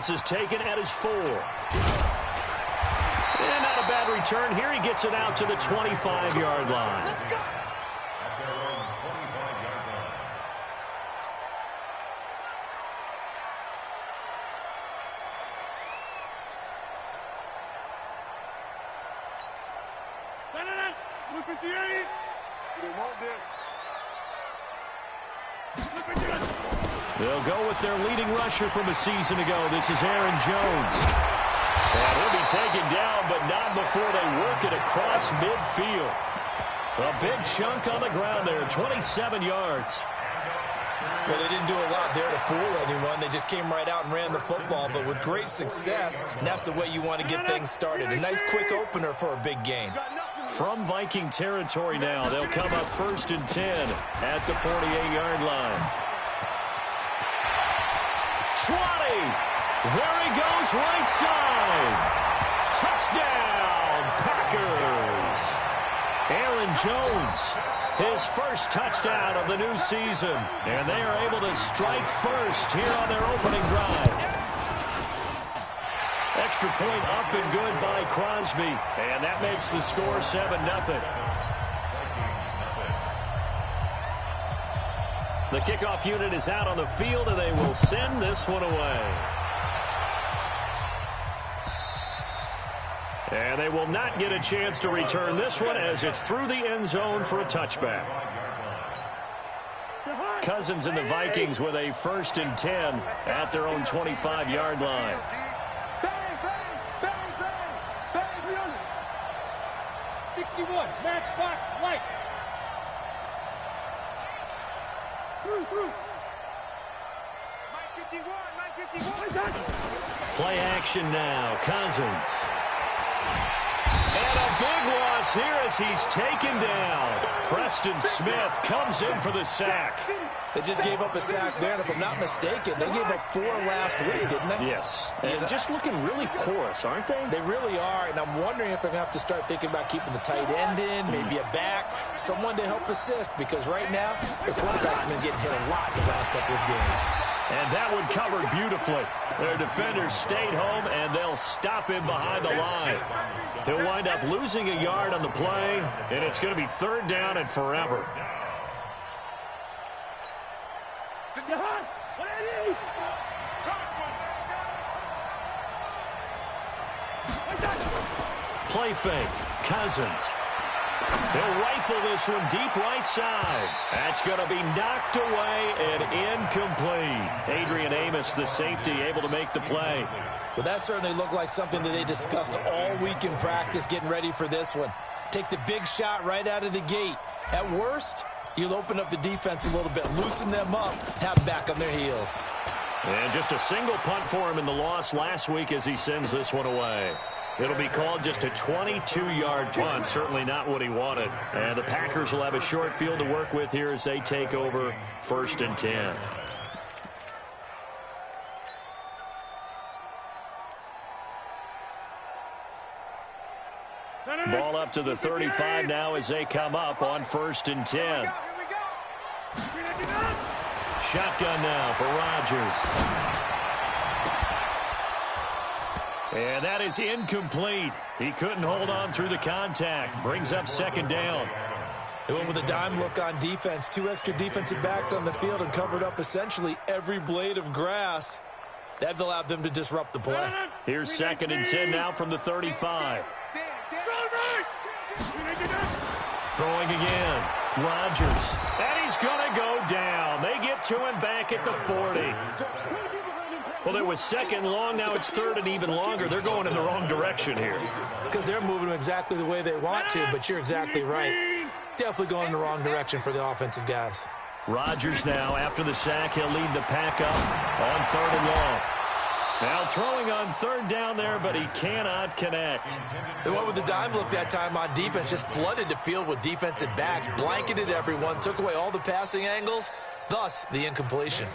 Offense is taken at his 4. And not a bad return here. He gets it out to the 25-yard line. Let's go. They'll go with their leading rusher from a season ago. This is Aaron Jones. And he'll be taken down, but not before they work it across midfield. A big chunk on the ground there, 27 yards. Well, they didn't do a lot there to fool anyone. They just came right out and ran the football, but with great success, and that's the way you want to get things started. A nice quick opener for a big game. From Viking territory now, they'll come up 1st and 10 at the 48-yard line. 20. There he goes, right side. Touchdown, Packers. Aaron Jones, his first touchdown of the new season. And they are able to strike first here on their opening drive. Extra point up and good by Crosby. And that makes the score 7-0. The kickoff unit is out on the field, and they will send this one away. And they will not get a chance to return this one as it's through the end zone for a touchback. Cousins and the Vikings with a 1st and 10 at their own 25-yard line. 61, matchbox, lights. Through. 951. Play action now. Cousins. And a big loss here as he's taken down. Preston Smith comes in for the sack. They just gave up a sack there, and if I'm not mistaken, they gave up 4 last week, didn't they? Yes. And just looking really porous, aren't they? They really are, and I'm wondering if they're going to have to start thinking about keeping the tight end in, maybe a back, someone to help assist, because right now, the quarterback's been getting hit a lot the last couple of games. And that one covered beautifully. Their defenders stayed home, and they'll stop him behind the line. He'll wind up losing a yard on the play, and it's going to be 3rd down and forever. Play fake. Cousins. They'll rifle this one deep right side. That's going to be knocked away and incomplete. Adrian Amos, the safety, able to make the play. Well, that certainly looked like something that they discussed all week in practice, getting ready for this one. Take the big shot right out of the gate. At worst, you'll open up the defense a little bit, loosen them up, have them back on their heels. And just a single punt for him in the loss last week as he sends this one away. It'll be called just a 22-yard punt, certainly not what he wanted. And the Packers will have a short field to work with here as they take over 1st and 10. Ball up to the 35 now as they come up on 1st and 10. Shotgun now for Rodgers. And that is incomplete. He couldn't hold on through the contact. Brings up 2nd down. They went with a dime look on defense. 2 extra defensive backs on the field and covered up essentially every blade of grass. That allowed them to disrupt the play. Here's 2nd and 10 now from the 35. Throwing again. Rodgers. And he's going to go down. They get to him back at the 40. Well, it was 2nd long. Now it's 3rd and even longer. They're going in the wrong direction here. Because they're moving exactly the way they want to, but you're exactly right. Definitely going in the wrong direction for the offensive guys. Rodgers now, after the sack, he'll lead the pack up on 3rd and long. Now throwing on 3rd down there, but he cannot connect. They went with the dime look that time on defense, just flooded the field with defensive backs, blanketed everyone, took away all the passing angles, thus the incompletion.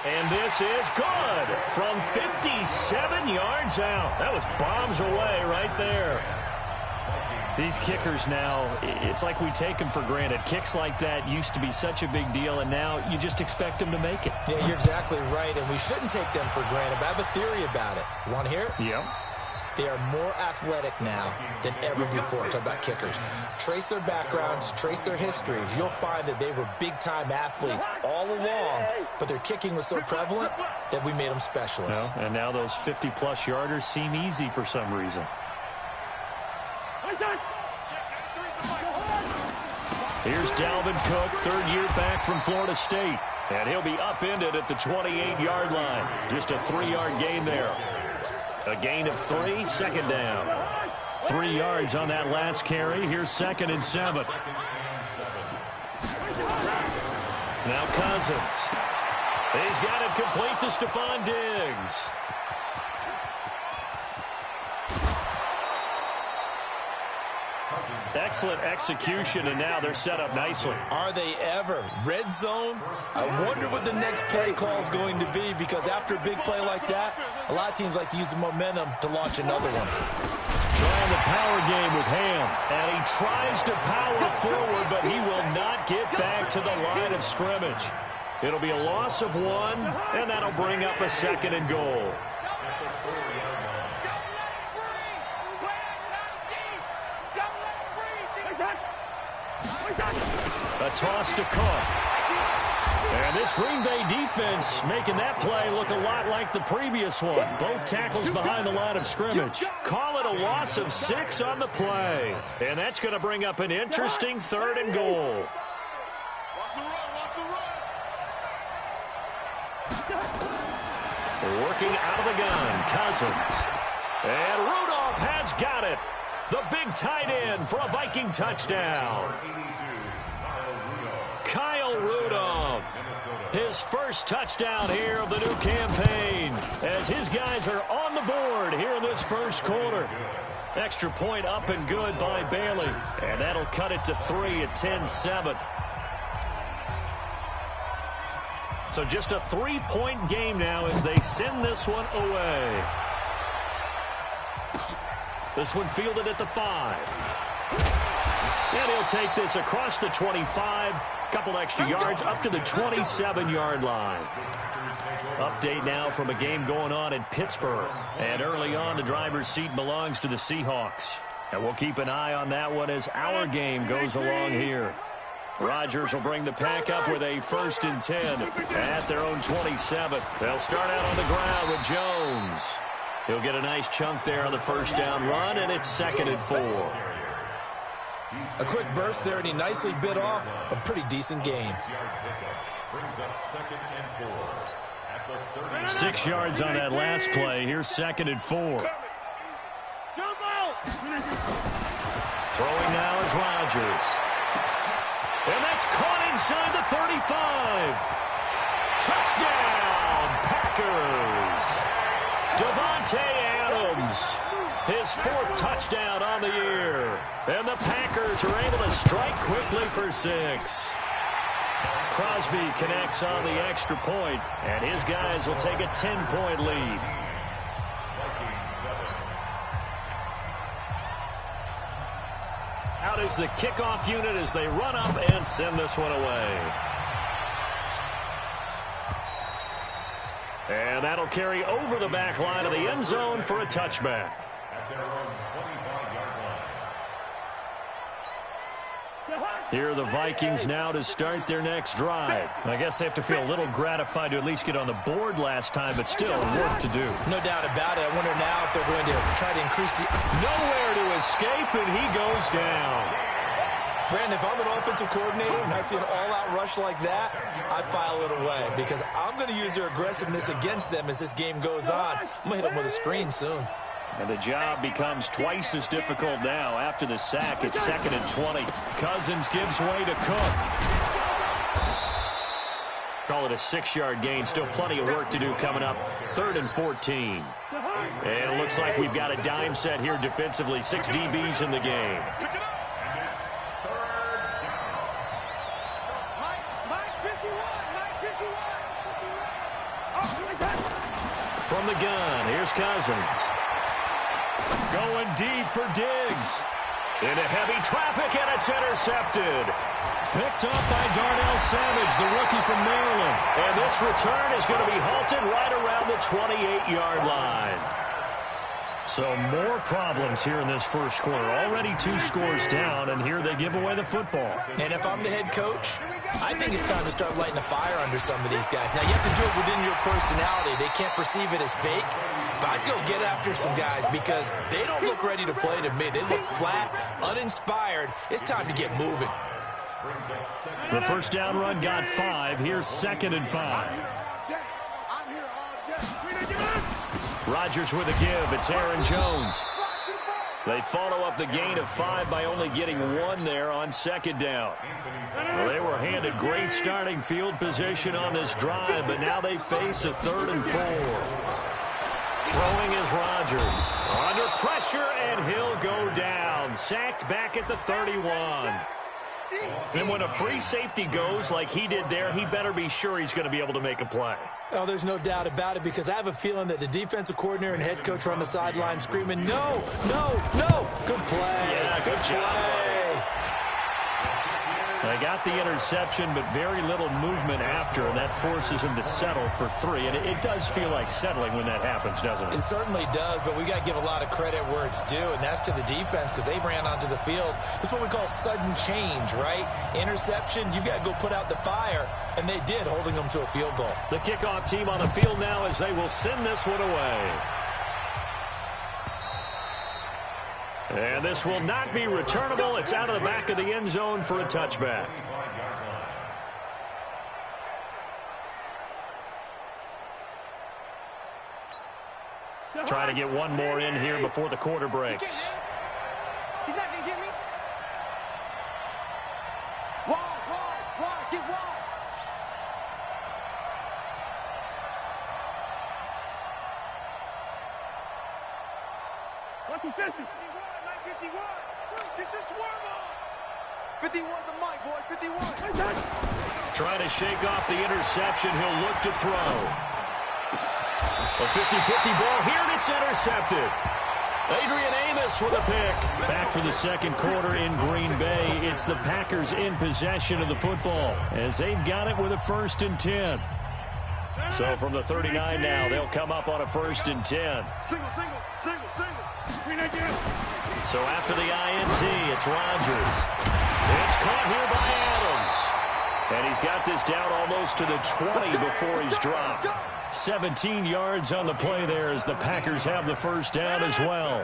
And this is good from 57 yards out. That was bombs away right there. These kickers now, it's like we take them for granted. Kicks like that used to be such a big deal, and now you just expect them to make it. Yeah, you're exactly right, and we shouldn't take them for granted, but I have a theory about it. You want to hear it? Yeah. They are more athletic now than ever before. Talk about kickers. Trace their backgrounds, trace their histories. You'll find that they were big-time athletes all along, but their kicking was so prevalent that we made them specialists. And now those 50-plus yarders seem easy for some reason. Here's Dalvin Cook, third-year back from Florida State. And he'll be upended at the 28-yard line. Just a 3-yard gain there. A gain of 3, second down. 3 yards on that last carry. Here's 2nd and 7. Now Cousins. He's got it complete to Stephon Diggs. Excellent execution, and now they're set up nicely. Are they ever? Red zone? I wonder what the next play call is going to be, because after a big play like that, a lot of teams like to use the momentum to launch another one. Trying the power game with Ham, and he tries to power forward, but he will not get back to the line of scrimmage. It'll be a loss of 1, and that'll bring up a 2nd and goal. A toss to Cook. And this Green Bay defense making that play look a lot like the previous one. Both tackles behind the line of scrimmage. Call it a loss of 6 on the play. And that's going to bring up an interesting 3rd and goal. Working out of the gun, Cousins. And Rudolph has got it. The big tight end for a Viking touchdown. Kyle Rudolph, his first touchdown here of the new campaign, as his guys are on the board here in this first quarter. Extra point up and good by Bailey, and that'll cut it to 3 at 10-7. So just a 3-point game now as they send this one away. This one fielded at the 5. And he'll take this across the 25. Couple extra yards up to the 27-yard line. Update now from a game going on in Pittsburgh. And early on, the driver's seat belongs to the Seahawks. And we'll keep an eye on that one as our game goes along here. Rodgers will bring the pack up with a 1st and 10 at their own 27. They'll start out on the ground with Jones. He'll get a nice chunk there on the first down run, and it's 2nd and 4. A quick burst there, and he nicely bit off a pretty decent gain. 6 yards on that last play. Here's 2nd and 4. Throwing now is Rodgers. And that's caught inside the 35. Touchdown, Packers. Davante Adams, his 4th touchdown on the year. And the Packers are able to strike quickly for 6. Crosby connects on the extra point, and his guys will take a 10-point lead. Out is the kickoff unit as they run up and send this one away. And that'll carry over the back line of the end zone for a touchback. Here are the Vikings now to start their next drive. I guess they have to feel a little gratified to at least get on the board last time, but still work to do. No doubt about it. I wonder now if they're going to try to increase the... Nowhere to escape, and he goes down. Brandon, if I'm an offensive coordinator and I see an all-out rush like that, I file it away because I'm going to use their aggressiveness against them as this game goes on. I'm going to hit them with a screen soon. And the job becomes twice as difficult now. After the sack, it's 2nd and 20. Cousins gives way to Cook. Call it a 6-yard gain. Still plenty of work to do coming up. 3rd and 14. And it looks like we've got a dime set here defensively. 6 DBs in the game. From the gun, here's Cousins. Going deep for Diggs. Into heavy traffic, and it's intercepted. Picked up by Darnell Savage, the rookie from Maryland. And this return is going to be halted right around the 28-yard line. So more problems here in this first quarter. Already 2 scores down, and here they give away the football. And if I'm the head coach, I think it's time to start lighting a fire under some of these guys. Now, you have to do it within your personality. They can't perceive it as fake. But I'd go get after some guys because they don't look ready to play to me. They look flat, uninspired. It's time to get moving. The first down run got 5. Here's 2nd and 5. Rodgers with a give. It's Aaron Jones. They follow up the gain of 5 by only getting 1 there on 2nd down. Well, they were handed great starting field position on this drive, but now they face a 3rd and 4. Throwing is Rodgers. Under pressure, and he'll go down. Sacked back at the 31. And when a free safety goes like he did there, he better be sure he's going to be able to make a play. Oh, there's no doubt about it, because I have a feeling that the defensive coordinator and head coach are on the sideline screaming, no, no, no. Good play. Yeah, good job, buddy. They got the interception, but very little movement after, and that forces him to settle for 3. And it does feel like settling when that happens, doesn't it? It certainly does, but we got to give a lot of credit where it's due, and that's to the defense, because they ran onto the field. This is what we call sudden change, right? Interception, you got to go put out the fire, and they did, holding them to a field goal. The kickoff team on the field now as they will send this one away. And this will not be returnable. It's out of the back of the end zone for a touchback. Try to get one more in here before the quarter breaks. He's not going to get me. Wide, get wide. 150. 51. Get your swerve on. 51's the mic, boy. 51. Trying to shake off the interception. He'll look to throw. A 50-50 ball here, and it's intercepted. Adrian Amos with a pick. Back for the second quarter in Green Bay. It's the Packers in possession of the football as they've got it with a 1st and 10. So from the 39 now, they'll come up on a 1st and 10. Single. So after the INT, it's Rodgers. It's caught here by Adams. And he's got this down almost to the 20 before he's dropped. 17 yards on the play there as the Packers have the first down as well.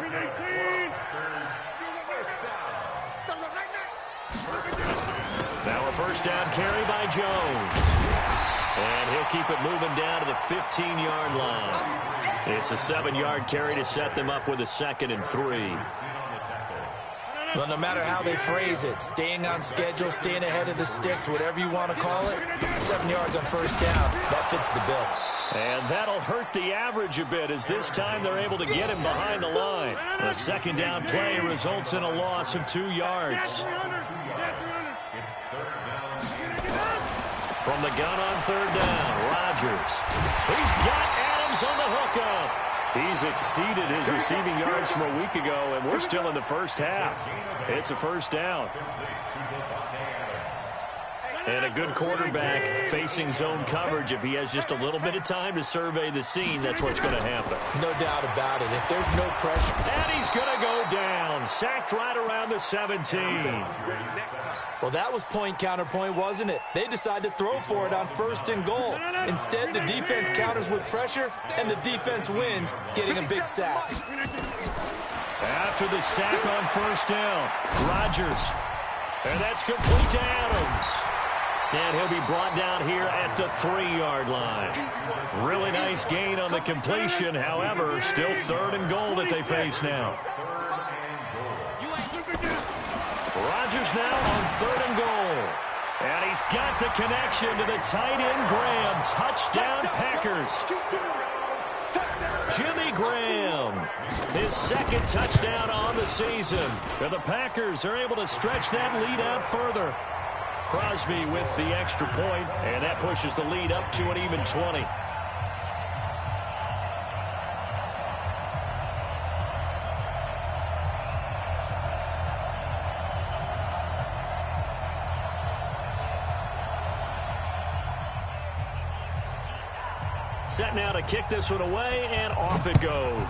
Now a first down carry by Jones. And he'll keep it moving down to the 15-yard line. It's a 7-yard carry to set them up with a 2nd and 3. Well, no matter how they phrase it, staying on schedule, staying ahead of the sticks, whatever you want to call it, 7 yards on first down, that fits the bill. And that'll hurt the average a bit as this time they're able to get him behind the line. The second down play results in a loss of 2 yards. From the gun on third down, Rodgers. He's got Adams on the hookup. He's exceeded his receiving yards from a week ago, and we're still in the first half. It's a first down. And a good quarterback facing zone coverage. If he has just a little bit of time to survey the scene, that's what's going to happen. No doubt about it. If there's no pressure. And he's going to go down. Sacked right around the 17. Well, that was point counterpoint, wasn't it? They decided to throw for it on 1st and goal. Instead, the defense counters with pressure, and the defense wins, getting a big sack. After the sack on first down, Rodgers. And that's complete to Adams. And he'll be brought down here at the 3-yard line. Really nice gain on the completion. However, still 3rd and goal that they face now. Rodgers now on 3rd and goal. And he's got the connection to the tight end, Graham. Touchdown, Packers. Jimmy Graham, his 2nd touchdown on the season. And the Packers are able to stretch that lead out further. Crosby with the extra point, and that pushes the lead up to an even 20. Set now to kick this one away, and off it goes.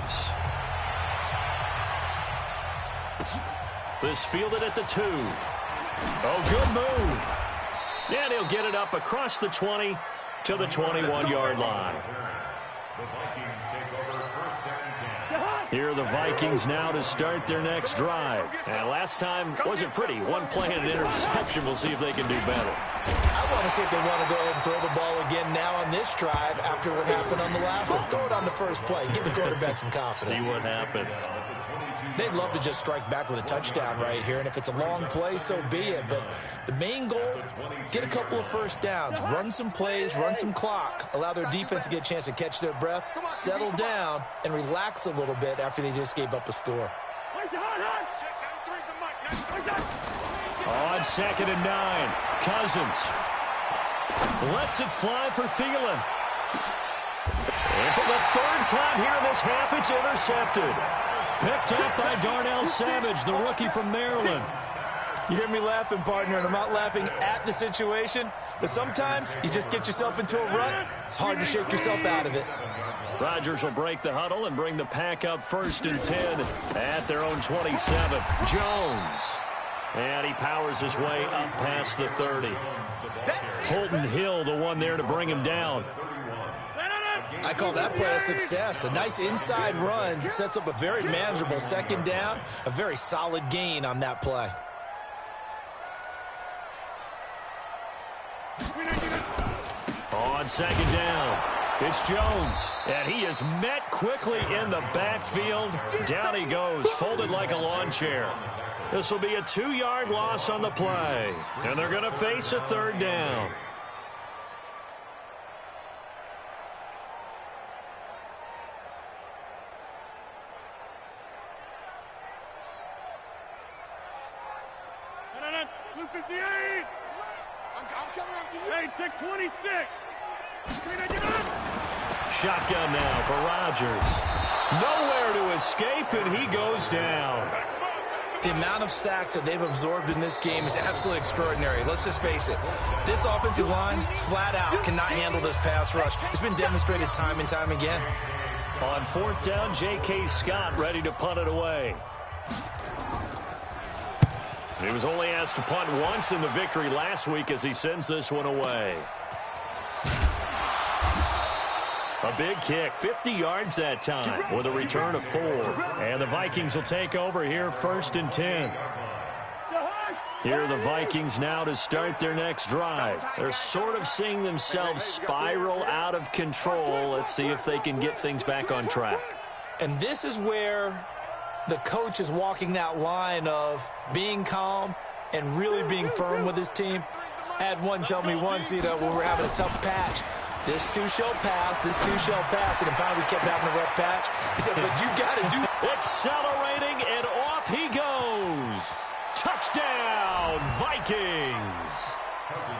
This fielded at the 2. Oh, good move. And he'll get it up across the 20 to the 21-yard line. Here are the Vikings now to start their next drive. And last time wasn't pretty. One play and an interception. We'll see if they can do better. I want to see if they want to go ahead and throw the ball again now on this drive after what happened on the last one. Throw it on the first play. Give the quarterback some confidence. See what happens. They'd love to just strike back with a touchdown right here, and if it's a long play, so be it. But the main goal, get a couple of first downs, run some plays, run some clock, allow their defense to get a chance to catch their breath, settle down, and relax a little bit after they just gave up a score. On 2nd and 9, Cousins lets it fly for Thielen. And for the 3rd time here in this half, it's intercepted. Picked up by Darnell Savage, the rookie from Maryland. You hear me laughing, partner, and I'm not laughing at the situation, but sometimes you just get yourself into a rut. It's hard to shake yourself out of it. Rodgers will break the huddle and bring the pack up 1st and 10 at their own 27. Jones. And he powers his way up past the 30. Holton Hill, the one there to bring him down. I call that play a success. A nice inside run sets up a very manageable 2nd down. A very solid gain on that play. On 2nd down, it's Jones. And he is met quickly in the backfield. Down he goes, folded like a lawn chair. This will be a 2-yard loss on the play. And they're going to face a 3rd down. Hey, take 26. Shotgun now for Rodgers. Nowhere to escape, and he goes down. The amount of sacks that they've absorbed in this game is absolutely extraordinary. Let's just face it. This offensive line, flat out, cannot handle this pass rush. It's been demonstrated time and time again. On 4th down, J.K. Scott ready to punt it away. He was only asked to punt once in the victory last week as he sends this one away. A big kick, 50 yards that time with a return of 4. And the Vikings will take over here 1st and 10. Here are the Vikings now to start their next drive. They're sort of seeing themselves spiral out of control. Let's see if they can get things back on track. And this is where the coach is walking that line of being calm and really being firm with his team. I had one tell me once, when we're having a tough patch, this too shall pass, this too shall pass, and finally we kept having a rough patch. He said, but you got to do. Accelerating, and off he goes. Touchdown, Vikings.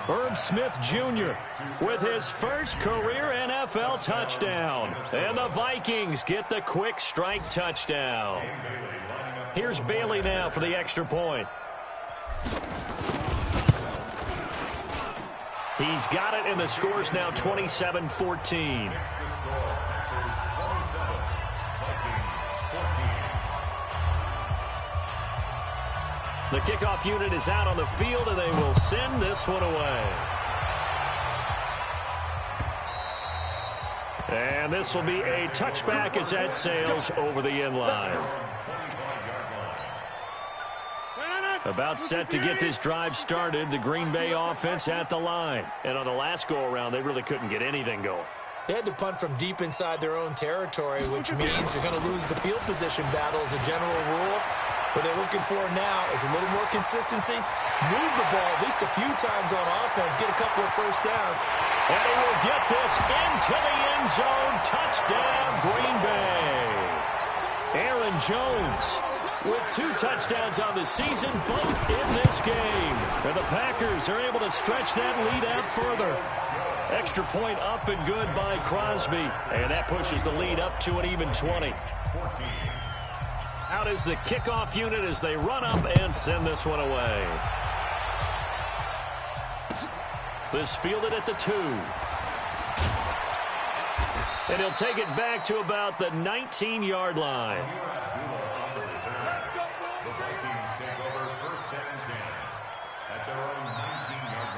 Herb Smith Jr. with his first career NFL touchdown. And the Vikings get the quick strike touchdown. Here's Bailey now for the extra point. He's got it, and the score's now 27-14. The kickoff unit is out on the field, and they will send this one away. And this will be a touchback as that sails over the end line. About set to get this drive started, the Green Bay offense at the line. And on the last go-around, they really couldn't get anything going. They had to punt from deep inside their own territory, which means you're going to lose the field position battle as a general rule. What they're looking for now is a little more consistency. Move the ball at least a few times on offense. Get a couple of first downs. And he will get this into the end zone. Touchdown, Green Bay. Aaron Jones with 2 touchdowns on the season, both in this game. And the Packers are able to stretch that lead out further. Extra point up and good by Crosby. And that pushes the lead up to an even 20. Out is the kickoff unit as they run up and send this one away. This fielded at the 2. And he'll take it back to about the 19-yard line. The Vikings take over first and 10 at their own 19-yard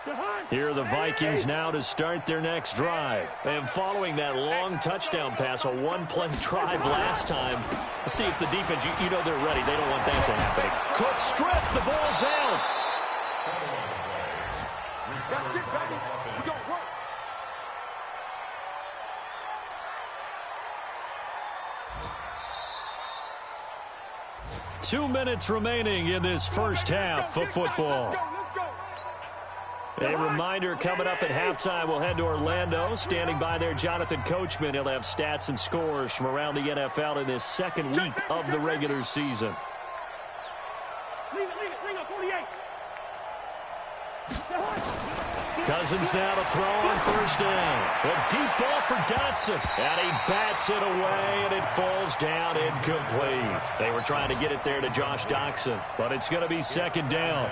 line. Here are the Vikings now to start their next drive. And following that long touchdown pass, a one-play drive last time, let's see if the defense, you know they're ready. They don't want that to happen. Cook stripped. The ball's out. That's it, baby. We don't work. Two minutes remaining in this first half of football. Let's go. A reminder coming up at halftime, we'll head to Orlando. Standing by there, Jonathan Coachman. He'll have stats and scores from around the NFL in this second week of the regular season. Leave it, 48. Cousins now to throw on first down. A deep ball for Dotson. And he bats it away, and it falls down incomplete. They were trying to get it there to Josh Doctson, but it's going to be second down.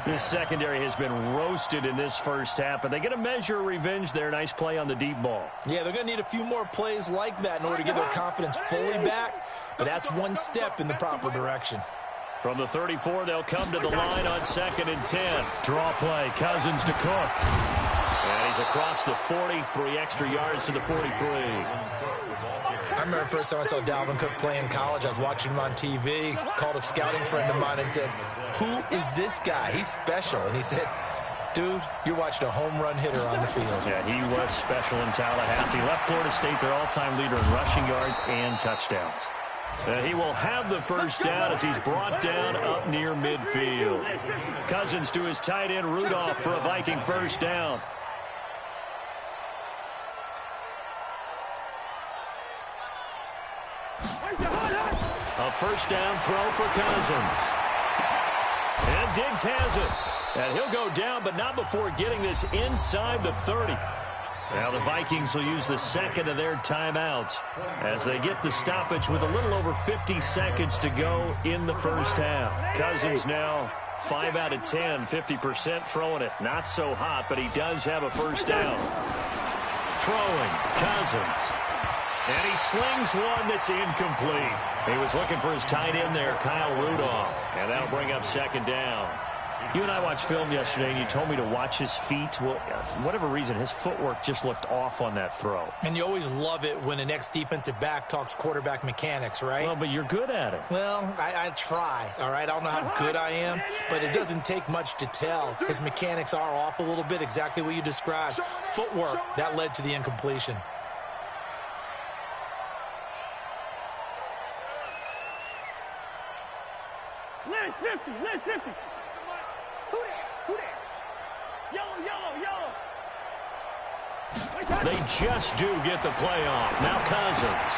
This secondary has been roasted in this first half, but they get a measure of revenge there. Nice play on the deep ball. Yeah, they're going to need a few more plays like that in order to get their confidence fully back, but that's one step in the proper direction. From the 34, they'll come to the line on 2nd and 10. Draw play, Cousins to Cook. And he's across the 40, 3 extra yards to the 43. I remember the first time I saw Dalvin Cook play in college. I was watching him on TV, called a scouting friend of mine and said, "Who is this guy? He's special." And he said, "Dude, you're watching a home run hitter on the field." Yeah, he was special in Tallahassee. Left Florida State their all-time leader in rushing yards and touchdowns. He will have the first down as he's brought down up near midfield. Cousins to his tight end, Rudolph, for a Viking first down. A first down throw for Cousins. And Diggs has it. And he'll go down, but not before getting this inside the 30. Now the Vikings will use the second of their timeouts as they get the stoppage with a little over 50 seconds to go in the first half. Cousins now 5 out of 10, 50% throwing it. Not so hot, but he does have a first down. Throwing, Cousins. And he slings one that's incomplete. He was looking for his tight end there, Kyle Rudolph. And that'll bring up second down. You and I watched film yesterday, and you told me to watch his feet. Well, for whatever reason, his footwork just looked off on that throw. And you always love it when an ex-defensive back talks quarterback mechanics, right? Well, but you're good at it. Well, I try, all right? I don't know how good I am, but it doesn't take much to tell. His mechanics are off a little bit, exactly what you described. Footwork, that led to the incompletion. Land 50. Who there? Yellow. They just do get the play off. Now Cousins.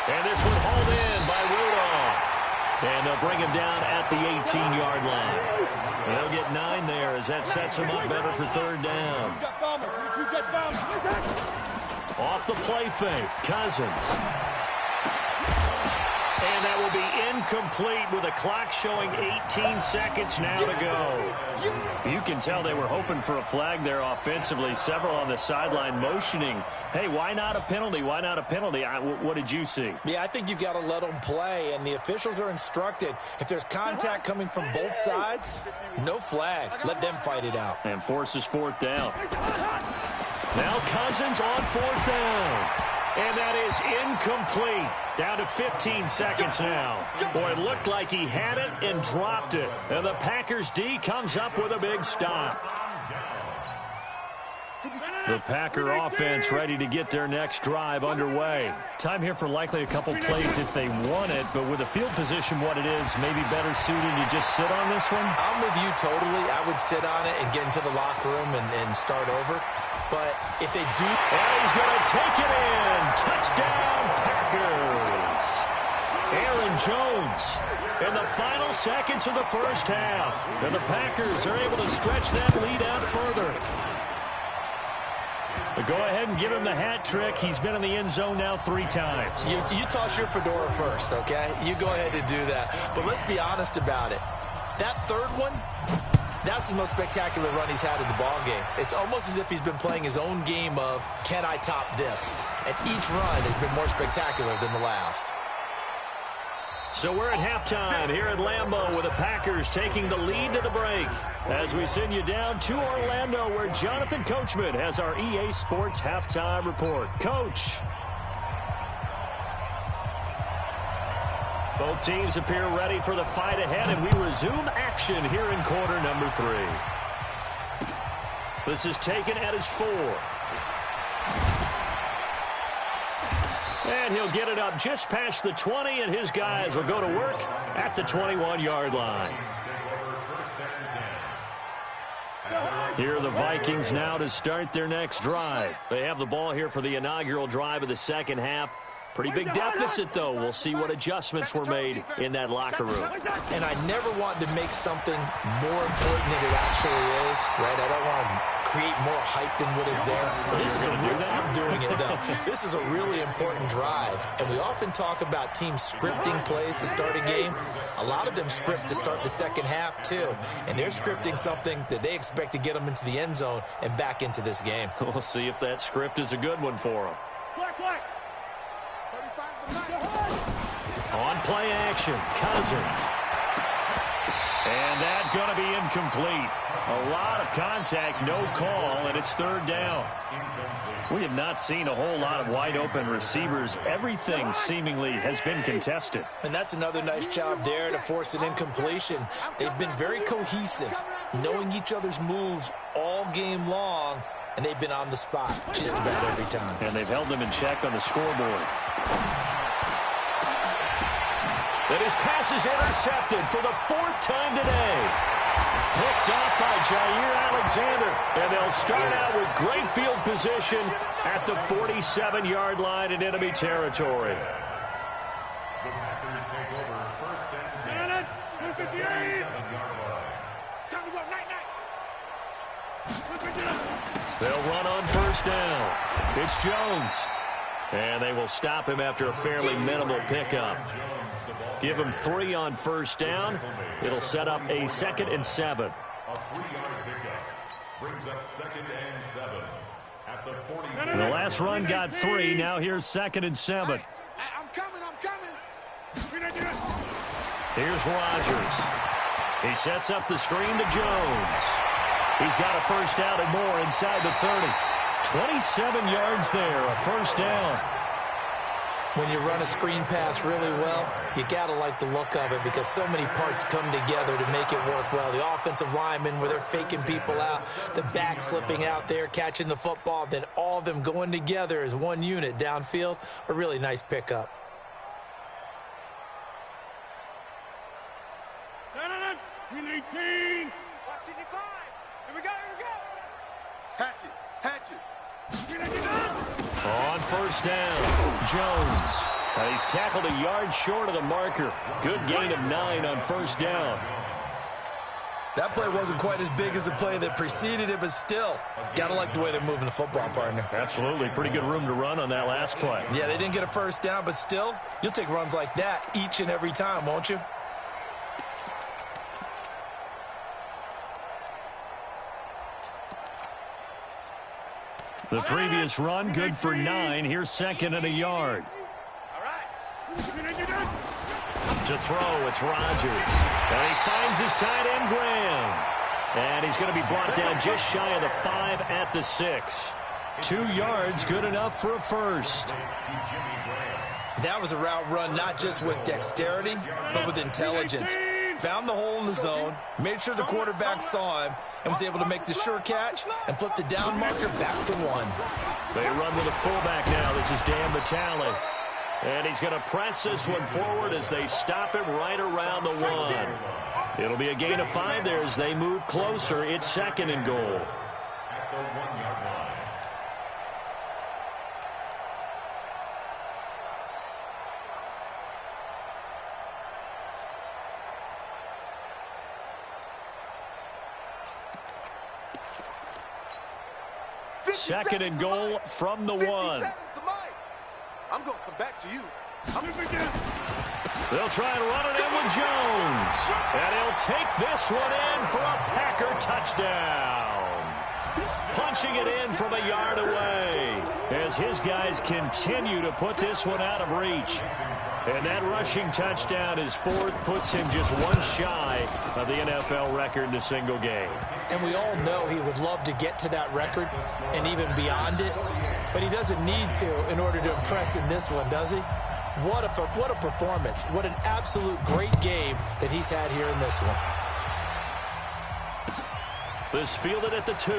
And this one hauled in by Rudolph. And they'll bring him down at the 18-yard line. They'll get 9 there as that sets him up better for third down. Off the play fake, Cousins. And that will be incomplete with a clock showing 18 seconds now to go. You can tell they were hoping for a flag there offensively. Several on the sideline motioning, hey, why not a penalty? Why not a penalty? What did you see? Yeah, I think you've got to let them play, and the officials are instructed. If there's contact coming from both sides, no flag. Let them fight it out. And forces fourth down. Now Cousins on fourth down. And that is incomplete. Down to 15 seconds now. Boy, it looked like he had it and dropped it. And the Packers D comes up with a big stop. The Packer offense ready to get their next drive underway. Time here for likely a couple plays if they want it, but with the field position what it is, maybe better suited to just sit on this one? I'm with you totally. I would sit on it and get into the locker room and start over. But if they do... And he's going to take it in. Touchdown, Packers. Aaron Jones in the final seconds of the first half. And the Packers are able to stretch that lead out further. But go ahead and give him the hat trick. He's been in the end zone now 3 times. You toss your fedora first, okay? You go ahead and do that. But let's be honest about it. That third one, That's the most spectacular run he's had in the ball game. It's almost as if he's been playing his own game of, can I top this? And each run has been more spectacular than the last. So we're at halftime here at Lambeau with the Packers taking the lead to the break. As we send you down to Orlando where Jonathan Coachman has our EA Sports halftime report. Coach. Both teams appear ready for the fight ahead, and we resume action here in quarter number 3. This is taken at his 4. And he'll get it up just past the 20, and his guys will go to work at the 21-yard line. Here are the Vikings now to start their next drive. They have the ball here for the inaugural drive of the second half. Pretty big deficit, though. We'll see what adjustments were made in that locker room. And I never want to make something more important than it actually is, right? I don't want to create more hype than what is there. This is I'm doing it, though. This is a really important drive. And we often talk about teams scripting plays to start a game. A lot of them script to start the second half, too. And they're scripting something that they expect to get them into the end zone and back into this game. We'll see if that script is a good one for them. On play action, Cousins. And that's going to be incomplete. A lot of contact, no call, and it's third down. We have not seen a whole lot of wide-open receivers. Everything seemingly has been contested. And that's another nice job there to force an incompletion. They've been very cohesive, knowing each other's moves all game long, and they've been on the spot just about every time. And they've held them in check on the scoreboard. That his pass is intercepted for the 4th time today. Picked off by Jair Alexander. And they'll start out with great field position at the 47-yard line in enemy territory. The Packers take over first and 10. 47-yard line. Time to go, night. They'll run on first down. It's Jones. And they will stop him after a fairly minimal pickup. Give him 3 on first down. It'll set up a 2nd and 7. A 3-yard pickup brings up 2nd and 7 at the 40. The last run got 3. Now here's 2nd and 7. I'm coming. Here's Rodgers. He sets up the screen to Jones. He's got a first down and more inside the 30. 27 yards there, a first down. When you run a screen pass really well, you got to like the look of it because so many parts come together to make it work well. The offensive linemen, where they're faking people out, the back slipping out there, catching the football, then all of them going together as one unit downfield, a really nice pickup. We need team. Watch it, 5. Here we go. Hatch it. On first down, Jones. He's tackled a yard short of the marker. Good gain of 9 on first down. That play wasn't quite as big as the play that preceded it, but still, got to like the way they're moving the football, partner. Absolutely. Pretty good room to run on that last play. Yeah, they didn't get a first down, but still, you'll take runs like that each and every time, won't you? The previous run, good for 9. Here's 2nd and a yard. All right. To throw, it's Rodgers. And he finds his tight end, Graham. And he's going to be brought down just shy of the 5 at the 6. 2 yards, good enough for a first. That was a route run not just with dexterity, but with intelligence. Found the hole in the zone, made sure the quarterback saw him, and was able to make the sure catch and flip the down marker back to 1. They run with a fullback now. This is Dan Vitale. And he's going to press this one forward as they stop him right around the 1. It'll be a gain of 5 there as they move closer. It's 2nd and goal. At the 1-yard line. Second and goal from the 1. I'm going to come back to you. They'll try and run it in with Jones. And he'll take this one in for a Packer touchdown. Punching it in from a yard away as his guys continue to put this one out of reach. And that rushing touchdown, his fourth, puts him just one shy of the NFL record in a single game. And we all know he would love to get to that record and even beyond it, but he doesn't need to in order to impress in this one, does he? What a performance. What an absolute great game that he's had here in this one. This fielded at the 2.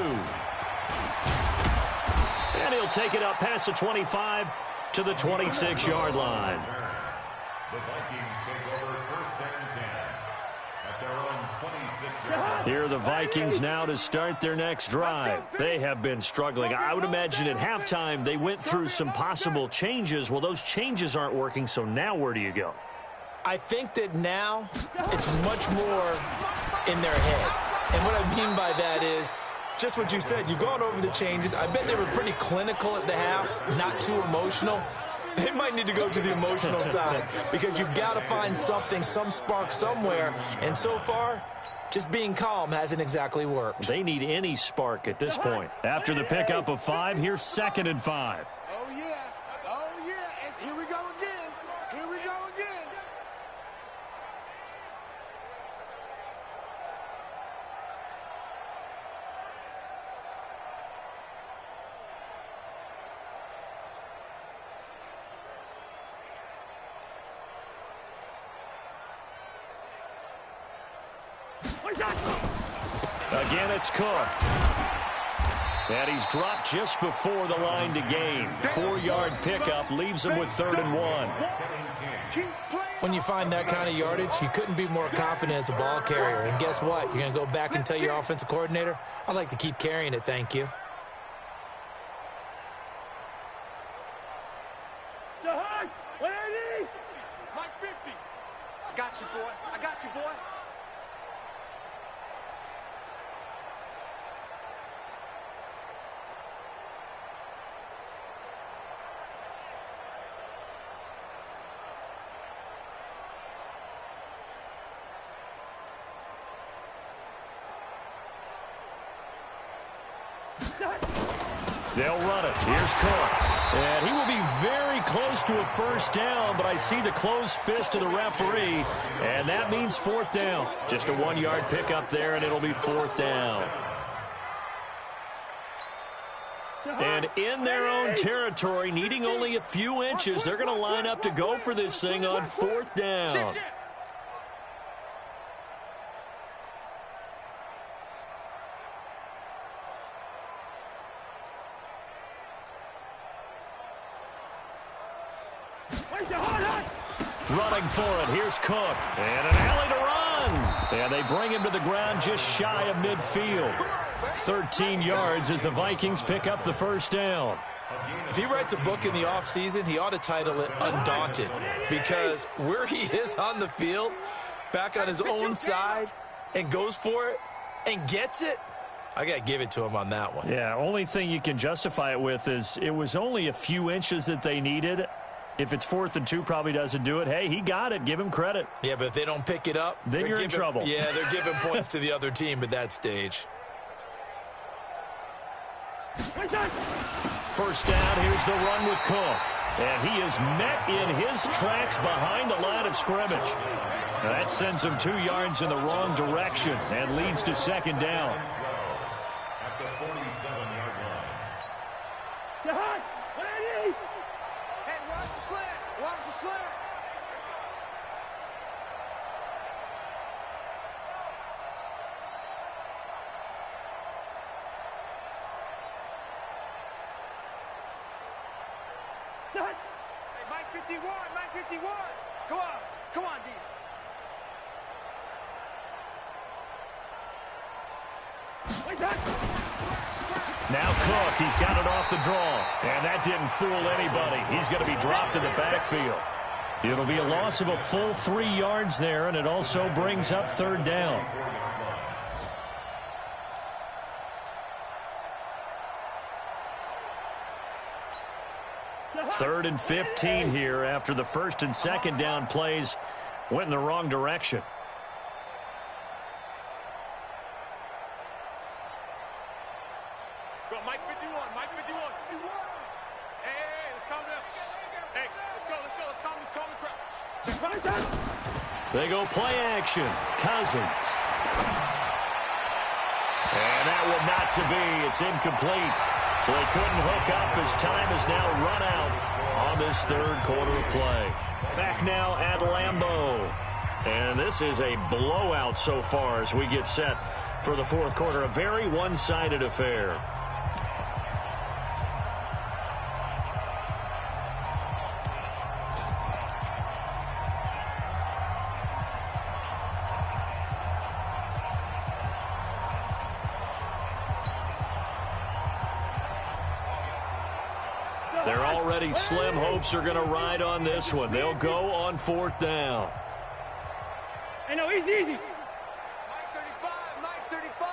And he'll take it up past the 25 to the 26-yard line. The Vikings take over first and 10 at their own 26-yard line. Here are the Vikings now to start their next drive. They have been struggling. I would imagine at halftime they went through some possible changes. Well, those changes aren't working, so now where do you go? I think that now it's much more in their head. And what I mean by that is just what you said. You've gone over the changes. I bet they were pretty clinical at the half, not too emotional. They might need to go to the emotional side because you've got to find something, some spark somewhere. And so far, just being calm hasn't exactly worked. They need any spark at this point. After the pickup of 5, here's 2nd and 5. Oh, yeah. Oh, yeah. And here we go again. Here we go again. Again, it's Cook. And he's dropped just before the line to gain. 4-yard pickup leaves him with 3rd and 1. When you find that kind of yardage, you couldn't be more confident as a ball carrier. And guess what? You're going to go back and tell your offensive coordinator, I'd like to keep carrying it, thank you. Mike 50. I got you, boy. I got you, boy. They'll run it. Here's Cook. And he will be very close to a first down, but I see the closed fist of the referee, and that means 4th down. Just a 1-yard pickup there, and it'll be 4th down. And in their own territory, needing only a few inches, they're going to line up to go for this thing on 4th down. Running for it. Here's Cook. And an alley to run. And they bring him to the ground just shy of midfield. 13 yards as the Vikings pick up the first down. If he writes a book in the offseason, he ought to title it Undaunted. Because where he is on the field, back on his own side, and goes for it, and gets it, I got to give it to him on that one. Yeah, only thing you can justify it with is it was only a few inches that they needed. If it's 4th and 2, probably doesn't do it. Hey, he got it. Give him credit. Yeah, but if they don't pick it up, then you're in trouble. Yeah, they're giving points to the other team at that stage. First down, here's the run with Cook. And he is met in his tracks behind the line of scrimmage. Now that sends him 2 yards in the wrong direction and leads to 2nd down. At the 47-yard line. Hey, watch the slant. Watch the slant. Hey, Mike 51, Mike 51. Come on, D. Now Cook, he's got it off the draw. And that didn't fool anybody. He's going to be dropped in the backfield. It'll be a loss of a full 3 yards there, and it also brings up 3rd down. 3rd and 15 here after the 1st and 2nd down plays went in the wrong direction. Go, Mike 51, Mike 51. Hey, let's calm down. Hey, let's go. Let's calm the crowd. They go play action. Cousins. And that one not to be. It's incomplete. So they couldn't hook up as time is now run out on this 3rd quarter of play. Back now at Lambeau. And this is a blowout so far as we get set for the 4th quarter. A very one-sided affair. They're already slim hopes are going to ride on this one. They'll go on 4th down. Hey, no, easy. Mike 35, Mike 35.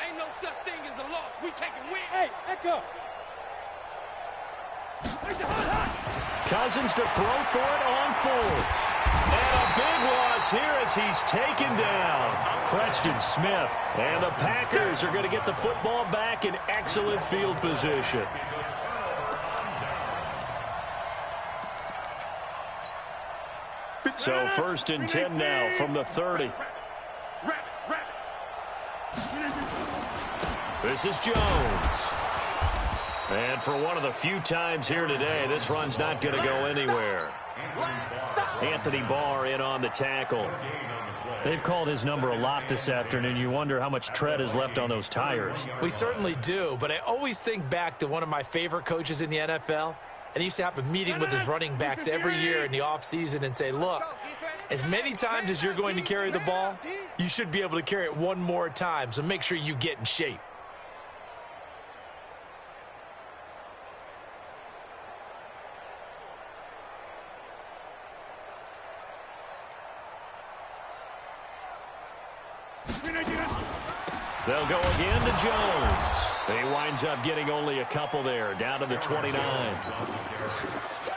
Ain't no such thing as a loss. We taking win. Hey, Echo. Cousins to throw for it on 4th. And a big loss here as he's taken down. Preston Smith. And the Packers are going to get the football back in excellent field position. So 1st and 10 now from the 30. This is Jones. And for one of the few times here today, this run's not going to go anywhere. Anthony Barr in on the tackle. They've called his number a lot this afternoon. You wonder how much tread is left on those tires. We certainly do, but I always think back to one of my favorite coaches in the NFL. And he used to have a meeting with his running backs every year in the offseason and say, look, as many times as you're going to carry the ball, you should be able to carry it one more time, so make sure you get in shape. They'll go again to Jones. He winds up getting only a couple there, down to the 29.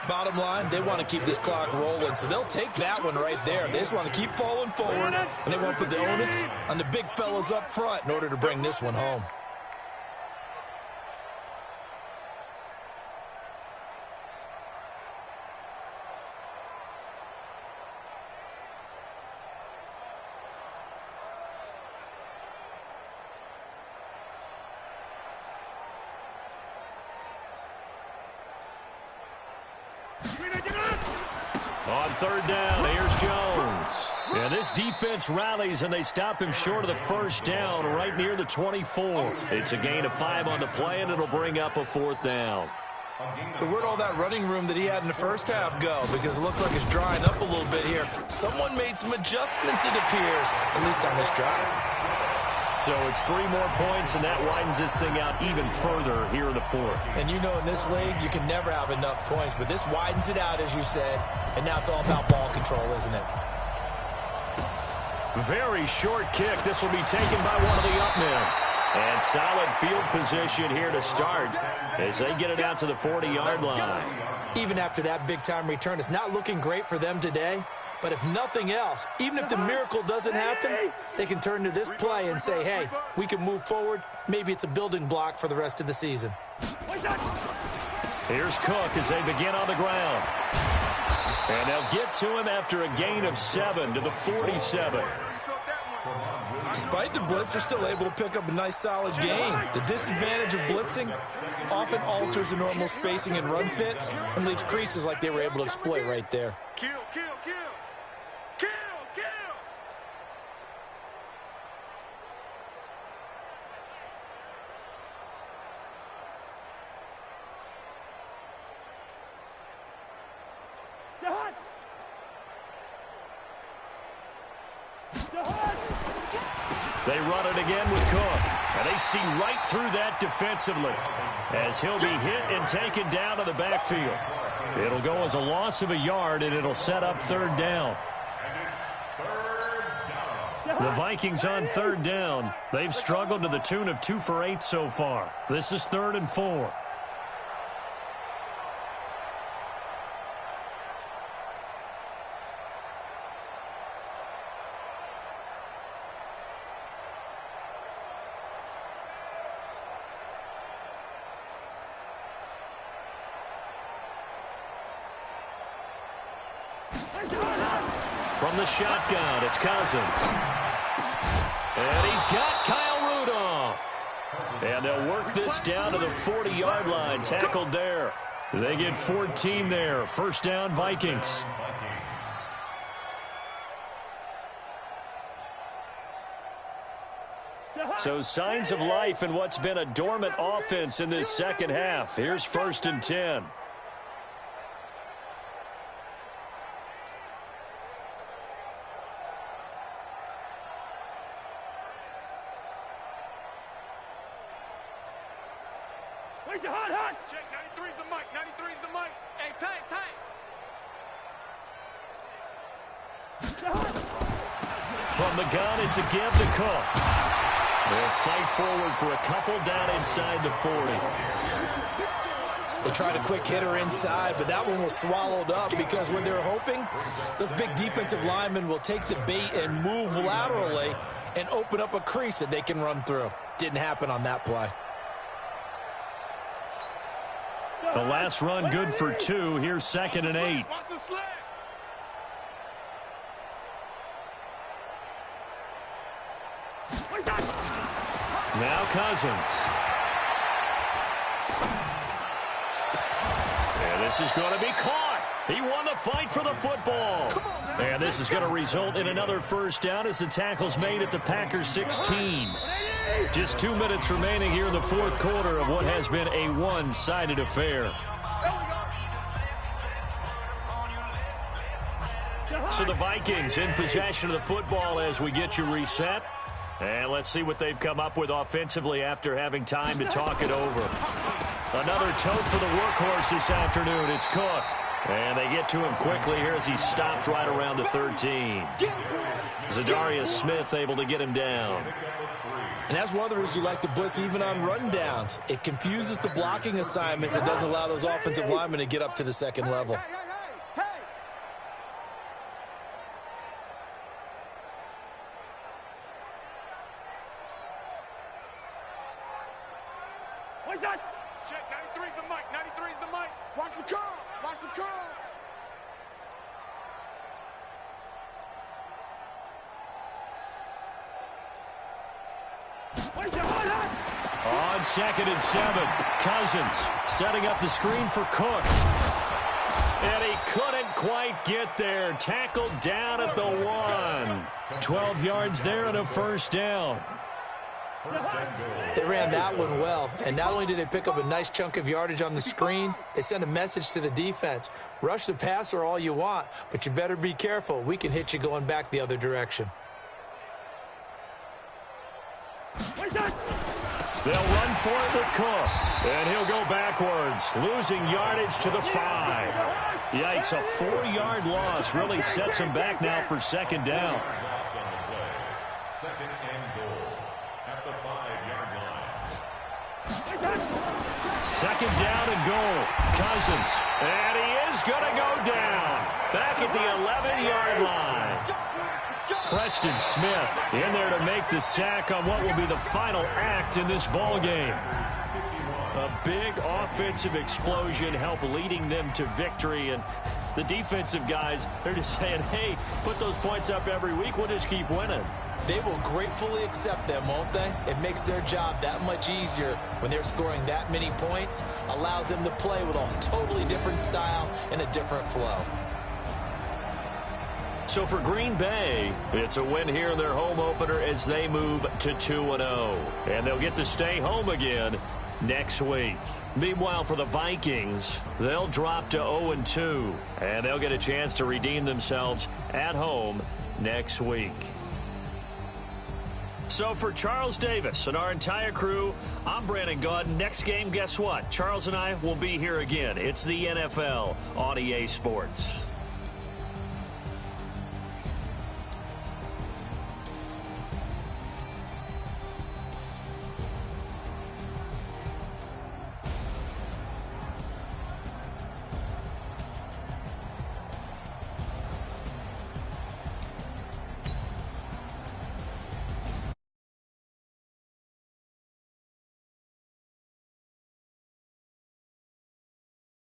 Bottom line, they want to keep this clock rolling, so they'll take that one right there. They just want to keep falling forward, and they want to put the onus on the big fellas up front in order to bring this one home. On 3rd down, here's Jones. Yeah, this defense rallies, and they stop him short of the 1st down right near the 24. It's a gain of 5 on the play, and it'll bring up a 4th down. So where'd all that running room that he had in the first half go? Because it looks like it's drying up a little bit here. Someone made some adjustments, it appears, at least on this drive. So it's 3 more points, and that widens this thing out even further here in the 4th. And you know in this league, you can never have enough points, but this widens it out, as you said, and now it's all about ball control, isn't it? Very short kick. This will be taken by one of the up men. And solid field position here to start as they get it out to the 40-yard line. Even after that big-time return, it's not looking great for them today. But if nothing else, even if the miracle doesn't happen, they can turn to this play and say, hey, we can move forward. Maybe it's a building block for the rest of the season. Here's Cook as they begin on the ground. And they'll get to him after a gain of 7 to the 47. Despite the blitz, they're still able to pick up a nice, solid gain. The disadvantage of blitzing often alters the normal spacing and run fits and leaves creases like they were able to exploit right there. Kill. They run it again with Cook. And they see right through that defensively as he'll be hit and taken down to the backfield. It'll go as a loss of a yard, and it'll set up 3rd down. The Vikings on 3rd down. They've struggled to the tune of 2 for 8 so far. This is 3rd and 4. From the shotgun, it's Cousins. And he's got Kyle Rudolph. And they'll work this down to the 40-yard line, tackled there. They get 14 there. First down, Vikings. So signs of life in what's been a dormant offense in this second half. Here's 1st and 10. Hot. Check, 93's the mic. 93's the mic. Hey, tight. From the gun, it's a give to Cook. They'll fight forward for a couple down inside the 40. They tried a quick hitter inside, but that one was swallowed up because when they're hoping, those big defensive linemen will take the bait and move laterally and open up a crease that they can run through. Didn't happen on that play. The last run good for 2. Here's 2nd and 8. Watch the sled. Now Cousins. And this is going to be caught. He won the fight for the football. And this is going to result in another first down as the tackle's made at the Packers 16. Just 2 minutes remaining here in the fourth quarter of what has been a one-sided affair. So the Vikings in possession of the football as we get you reset. And let's see what they've come up with offensively after having time to talk it over. Another tote for the workhorse this afternoon. It's Cook. And they get to him quickly here as he stopped right around the 13. Zadarius Smith able to get him down. And that's one of the reasons you like to blitz even on rundowns. It confuses the blocking assignments. It doesn't allow those offensive linemen to get up to the second level. What's that? Check, 93's the mic. 93's the mic. Watch the curl. Watch the curl. On 2nd and 7, Cousins setting up the screen for Cook. And he couldn't quite get there. Tackled down at the 1. 12 yards there and a first down. They ran that one well, and not only did they pick up a nice chunk of yardage on the screen, they sent a message to the defense. Rush the passer all you want, but you better be careful. We can hit you going back the other direction. They'll run for it with Cook, and he'll go backwards, losing yardage to the 5. Yikes, a 4-yard loss really sets him back now for second down. Second and goal at the 5-yard line. Second down and goal. Cousins, and he is going to go down back at the 11-yard line. Preston Smith in there to make the sack on what will be the final act in this ball game. A big offensive explosion helped leading them to victory, and the defensive guys, they're just saying, hey, put those points up every week, we'll just keep winning. They will gratefully accept them, won't they? It makes their job that much easier when they're scoring that many points, allows them to play with a totally different style and a different flow. So for Green Bay, it's a win here in their home opener as they move to 2-0. And they'll get to stay home again next week. Meanwhile, for the Vikings, they'll drop to 0-2. And they'll get a chance to redeem themselves at home next week. So for Charles Davis and our entire crew, I'm Brandon Gaudin. Next game, guess what? Charles and I will be here again. It's the NFL on EA Sports.